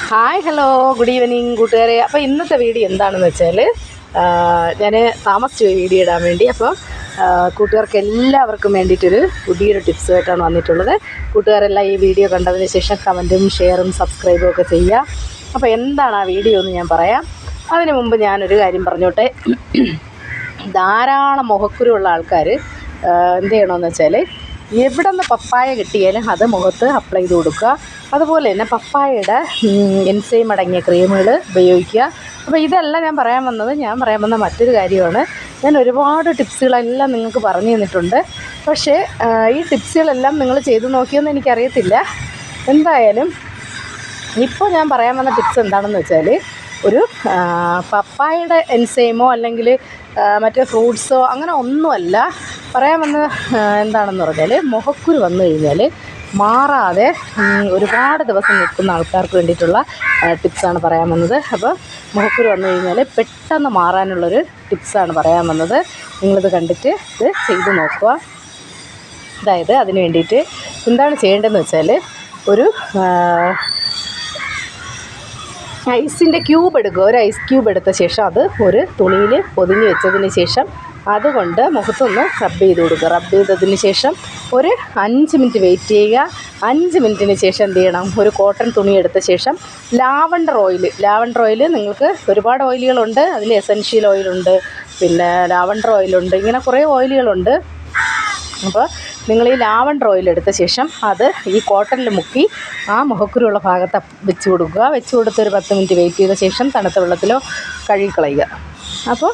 Hi hello good evening കൂട്ടുകാരെ. അപ്പോൾ ഇന്നത്തെ വീഡിയോ എന്താണെന്ന് വെച്ചാൽ ഞാൻ താമസിച്ചു വീഡിയോ ഇടാൻ വേണ്ടി. അപ്പോൾ കൂട്ടുകാർക്ക് എല്ലാവർക്കും വേണ്ടിയിട്ടൊരു പുതിയൊരു ടിപ്സുമായിട്ടാണ് വന്നിട്ടുള്ളത്. കൂട്ടുകാരെല്ലാം ഈ വീഡിയോ കണ്ടതിന് ശേഷം കമൻറ്റും ഷെയറും സബ്സ്ക്രൈബും ഒക്കെ ചെയ്യുക. അപ്പോൾ എന്താണ് ആ വീഡിയോ എന്ന് ഞാൻ പറയാം. അതിന് മുമ്പ് ഞാനൊരു കാര്യം പറഞ്ഞോട്ടെ. ധാരാളം മുഖക്കുരുള്ള ആൾക്കാർ എന്ത് ചെയ്യണമെന്ന് വെച്ചാൽ എവിടെ നിന്ന് പപ്പായ കിട്ടിയാലും അത് മുഖത്ത് അപ്ലൈ ചെയ്ത് കൊടുക്കുക. അതുപോലെ തന്നെ പപ്പായയുടെ എൻസൈം അടങ്ങിയ ക്രീമുകൾ ഉപയോഗിക്കുക. അപ്പോൾ ഇതെല്ലാം ഞാൻ പറയാൻ വന്ന മറ്റൊരു കാര്യമാണ്. ഞാൻ ഒരുപാട് ടിപ്സുകളെല്ലാം നിങ്ങൾക്ക് പറഞ്ഞു തന്നിട്ടുണ്ട്. പക്ഷേ ഈ ടിപ്സുകളെല്ലാം നിങ്ങൾ ചെയ്ത് നോക്കിയെന്ന് എനിക്കറിയത്തില്ല. എന്തായാലും ഇപ്പോൾ ഞാൻ പറയാൻ വന്ന ടിപ്സ് എന്താണെന്ന് വെച്ചാൽ ഒരു പപ്പായയുടെ എൻസൈമോ അല്ലെങ്കിൽ മറ്റേ ഫ്രൂട്ട്സോ അങ്ങനെ ഒന്നുമല്ല. പറയാൻ വന്നത് എന്താണെന്ന് പറഞ്ഞാൽ മുഖക്കുരു വന്നു കഴിഞ്ഞാൽ മാറാതെ ഒരുപാട് ദിവസം നിൽക്കുന്ന ആൾക്കാർക്ക് വേണ്ടിയിട്ടുള്ള ടിപ്സാണ് പറയാൻ വന്നത്. അപ്പോൾ മുഖക്കുരു വന്നു കഴിഞ്ഞാൽ പെട്ടെന്ന് മാറാനുള്ളൊരു ടിപ്സാണ് പറയാൻ വന്നത്. നിങ്ങളിത് കണ്ടിട്ട് ഇത് ചെയ്ത് നോക്കുക. അതായത് അതിന് വേണ്ടിയിട്ട് എന്താണ് ചെയ്യേണ്ടതെന്ന് വെച്ചാൽ ഒരു ഐസിൻ്റെ ക്യൂബ് എടുക്കുക. ഒരു ഐസ് ക്യൂബ് എടുത്ത ശേഷം അത് ഒരു തുണിയിൽ പൊതിഞ്ഞ് വെച്ചതിന് ശേഷം അതുകൊണ്ട് മുഖത്തൊന്ന് റബ്ബ് ചെയ്ത് കൊടുക്കുക. റബ്ബ് ചെയ്തതിന് ശേഷം ഒരു 5 മിനിറ്റ് വെയിറ്റ് ചെയ്യുക. 5 മിനിറ്റിന് ശേഷം എന്ത് ചെയ്യണം, ഒരു കോട്ടൺ തുണി എടുത്ത ശേഷം ലാവണ്ടർ ഓയിൽ നിങ്ങൾക്ക് ഒരുപാട് ഓയിലുകളുണ്ട്. അതിൽ എസൻഷ്യൽ ഓയിലുണ്ട്, പിന്നെ ലാവണ്ടർ ഓയിലുണ്ട്, ഇങ്ങനെ കുറേ ഓയിലുകളുണ്ട്. അപ്പോൾ നിങ്ങൾ ഈ ലാവണ്ടർ ഓയിൽ എടുത്ത ശേഷം അത് ഈ കോട്ടണിൽ മുക്കി ആ മുഖക്കുരുള്ള ഭാഗത്ത് വെച്ച് കൊടുക്കുക. വെച്ച് കൊടുത്ത് ഒരു 10 മിനിറ്റ് വെയിറ്റ് ചെയ്ത ശേഷം തണുത്ത വെള്ളത്തിലോ കഴുകിക്കളയുക. അപ്പോൾ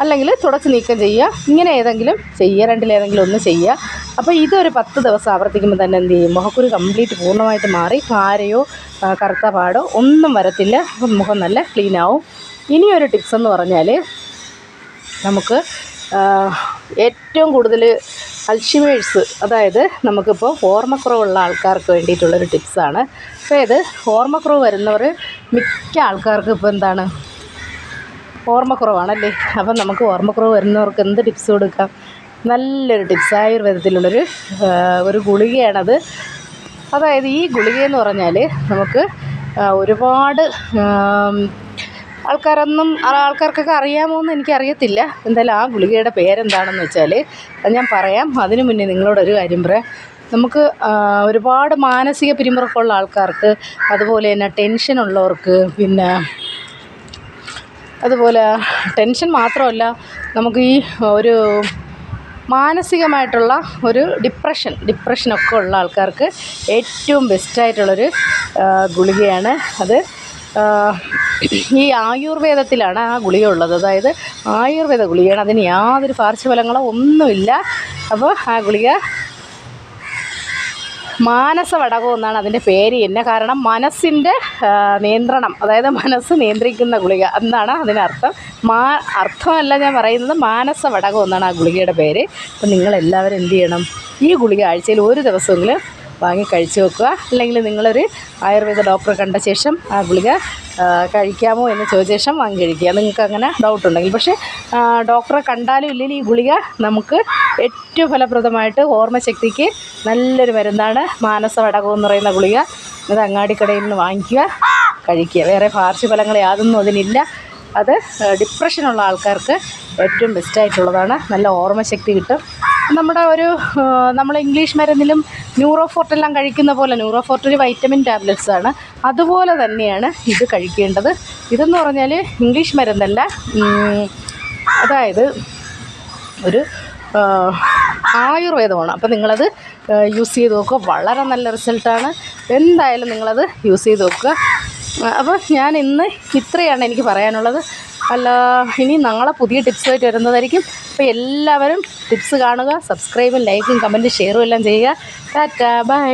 അല്ലെങ്കിൽ തുടച്ച് നീക്കം ചെയ്യുക. ഇങ്ങനെ ഏതെങ്കിലും ചെയ്യുക, രണ്ടിലേതെങ്കിലും ഒന്ന് ചെയ്യുക. അപ്പോൾ ഇതൊരു 10 ദിവസം ആവർത്തിക്കുമ്പോൾ തന്നെ എന്ത് ചെയ്യും, മുഖക്കുരു കംപ്ലീറ്റ് പൂർണ്ണമായിട്ട് മാറി കാരയോ കറുത്ത പാടോ ഒന്നും വരത്തില്ല. മുഖം നല്ല ക്ലീൻ ആവും. ഇനിയൊരു ടിപ്സ് എന്ന് പറഞ്ഞാൽ നമുക്ക് ഏറ്റവും കൂടുതൽ അൽഷിമേഴ്സ്, അതായത് നമുക്കിപ്പോൾ ഓർമ്മക്കുറവുള്ള ആൾക്കാർക്ക് വേണ്ടിയിട്ടുള്ളൊരു ടിപ്സാണ്. അതായത് ഓർമ്മക്കുറവ് വരുന്നവർ മിക്ക ആൾക്കാർക്ക് ഇപ്പോൾ എന്താണ് ഓർമ്മക്കുറവാണല്ലേ. അപ്പം നമുക്ക് ഓർമ്മക്കുറവ് വരുന്നവർക്ക് എന്ത് ടിപ്സ് കൊടുക്കാം? നല്ലൊരു ടിപ്സ്, ആയുർവേദത്തിലുള്ളൊരു ഗുളികയാണത്. അതായത് ഈ ഗുളികയെന്ന് പറഞ്ഞാൽ നമുക്ക് ഒരുപാട് ആൾക്കാർക്കൊക്കെ അറിയാമോ എന്ന് എനിക്കറിയത്തില്ല. എന്തായാലും ആ ഗുളികയുടെ പേരെന്താണെന്ന് വെച്ചാൽ ഞാൻ പറയാം. അതിനു മുന്നേ നിങ്ങളോടൊരു കാര്യം പറയാം. നമുക്ക് ഒരുപാട് മാനസിക പിരിമുറുക്കമുള്ള ആൾക്കാർക്ക്, അതുപോലെ തന്നെ ടെൻഷനുള്ളവർക്ക്, പിന്നെ അതുപോലെ ടെൻഷൻ മാത്രമല്ല നമുക്ക് ഈ ഒരു മാനസികമായിട്ടുള്ള ഒരു ഡിപ്രഷനൊക്കെ ഉള്ള ആൾക്കാർക്ക് ഏറ്റവും ബെസ്റ്റായിട്ടുള്ളൊരു ഗുളികയാണ് അത്. ഈ ആയുർവേദത്തിലാണ് ആ ഗുളിക ഉള്ളത്. അതായത് ആയുർവേദ ഗുളികയാണ്. അതിന് യാതൊരു പാർശ്വഫലങ്ങളോ ഒന്നുമില്ല. അപ്പോൾ ആ ഗുളിക മാനസവടകം എന്നാണ് അതിൻ്റെ പേര് തന്നെ. കാരണം മനസ്സിൻ്റെ നിയന്ത്രണം, അതായത് മനസ്സ് നിയന്ത്രിക്കുന്ന ഗുളിക എന്നാണ് അതിനർത്ഥം. അർത്ഥമല്ല ഞാൻ പറയുന്നത്, മാനസവടകം എന്നാണ് ആ ഗുളികയുടെ പേര്. അപ്പോൾ നിങ്ങളെല്ലാവരും എന്ത് ചെയ്യണം, ഈ ഗുളിക ആഴ്ചയിൽ ഒരു ദിവസമെങ്കിലും വാങ്ങി കഴിച്ചു വെക്കുക. അല്ലെങ്കിൽ നിങ്ങളൊരു ആയുർവേദ ഡോക്ടറെ കണ്ട ശേഷം ആ ഗുളിക കഴിക്കാമോ എന്ന് ചോദിച്ച ശേഷം വാങ്ങി കഴിക്കുക, നിങ്ങൾക്ക് അങ്ങനെ ഡൗട്ടുണ്ടെങ്കിൽ. പക്ഷേ ഡോക്ടറെ കണ്ടാലും ഇല്ലെങ്കിൽ ഈ ഗുളിക നമുക്ക് ഏറ്റവും ഫലപ്രദമായിട്ട് ഓർമ്മശക്തിക്ക് നല്ലൊരു മരുന്നാണ് മാനസവടകം എന്ന് പറയുന്ന ഗുളിക. അത് അങ്ങാടിക്കടയിൽ നിന്ന് വാങ്ങിക്കുക, കഴിക്കുക. വേറെ പാർശ്വഫലങ്ങൾ യാതൊന്നും അതിനില്ല. അത് ഡിപ്രഷനുള്ള ആൾക്കാർക്ക് ഏറ്റവും ബെസ്റ്റായിട്ടുള്ളതാണ്. നല്ല ഓർമ്മശക്തി കിട്ടും. നമ്മൾ ഇംഗ്ലീഷ് മരുന്നിലും ന്യൂറോഫോർട്ടെല്ലാം കഴിക്കുന്ന പോലെ, ന്യൂറോഫോർട്ട് ഒരു വൈറ്റമിൻ ടാബ്ലറ്റ്സ് ആണ്, അതുപോലെ തന്നെയാണ് ഇത് കഴിക്കേണ്ടത്. ഇതെന്ന് പറഞ്ഞാൽ ഇംഗ്ലീഷ് മരുന്നല്ല, അതായത് ഒരു ആയുർവേദമാണ്. അപ്പോൾ നിങ്ങളത് യൂസ് ചെയ്ത് നോക്കുക. വളരെ നല്ല റിസൾട്ടാണ്. എന്തായാലും നിങ്ങളത് യൂസ് ചെയ്ത് നോക്കുക. അപ്പോൾ ഞാൻ ഇന്ന് ഇത്രയാണ് എനിക്ക് പറയാനുള്ളത്. ഇനി നാളെ പുതിയ ടിപ്സുമായിട്ട് വരുന്നതായിരിക്കും. അപ്പോൾ എല്ലാവരും ടിപ്സ് കാണുക, സബ്സ്ക്രൈബും ലൈക്കും കമൻറ്റും ഷെയറും എല്ലാം ചെയ്യുക. ടാറ്റാ, ബൈ.